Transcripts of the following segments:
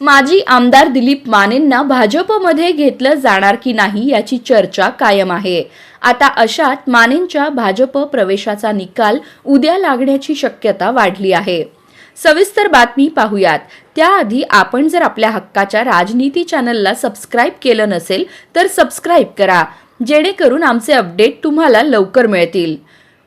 माजी आमदार दिलीप मानेंना भाजपमध्ये घेतलं जाणार की नाही याची चर्चा कायम आहे। आता अशात मानेंच्या भाजप प्रवेशाचा निकाल उद्या लागण्याची शक्यता वाढली आहे। सविस्तर बातमी पाहूयात। त्याआधी आपण जर आपल्या हक्काच्या राजनीती चॅनलला सबस्क्राइब केलं नसेल तर सबस्क्राइब करा, जेणेकरून आमचे अपडेट तुम्हाला लवकर मिळतील।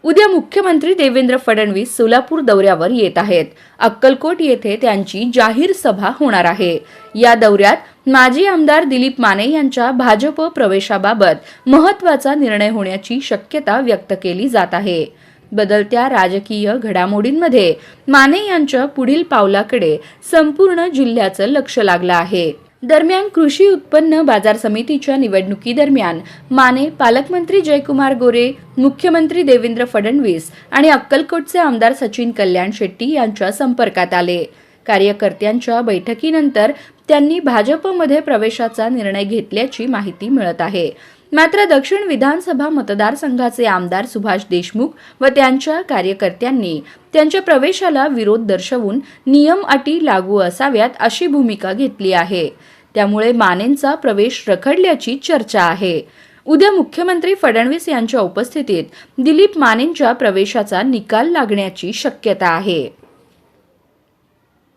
उद्या मुख्यमंत्री देवेंद्र फडणवीस सोलापूर दौऱ्यावर येत आहेत। अक्कलकोट येथे त्यांची जाहीर सभा होणार आहे। या दौऱ्यात माजी आमदार दिलीप माने यांच्या भाजप प्रवेशाबाबत महत्त्वाचा निर्णय होण्याची शक्यता व्यक्त केली जात आहे। बदलत्या राजकीय घडामोडींमध्ये माने यांच्या पुढील पावलाकडे संपूर्ण जिल्ह्याचं लक्ष लागलं आहे। दरम्यान कृषी उत्पन्न बाजार समितीच्या निवडणुकीदरम्यान माने पालकमंत्री जयकुमार गोरे, मुख्यमंत्री देवेंद्र फडणवीस आणि अक्कलकोटचे आमदार सचिन कल्याण शेट्टी यांच्या संपर्कात आले। कार्यकर्त्यांच्या बैठकीनंतर त्यांनी भाजपमध्ये प्रवेशाचा निर्णय घेतल्याची माहिती मिळत आहे। मात्र दक्षिण विधानसभा मतदारसंघाचे आमदार सुभाष देशमुख व त्यांच्या कार्यकर्त्यांनी त्यांच्या प्रवेशाला विरोध दर्शवून नियम अटी लागू असाव्यात अशी भूमिका घेतली आहे। त्यामुळे मानेंचा प्रवेश रखडल्याची चर्चा आहे। उद्या मुख्यमंत्री फडणवीस यांच्या उपस्थितीत दिलीप मानेंच्या प्रवेशाचा निकाल लागण्याची शक्यता आहे।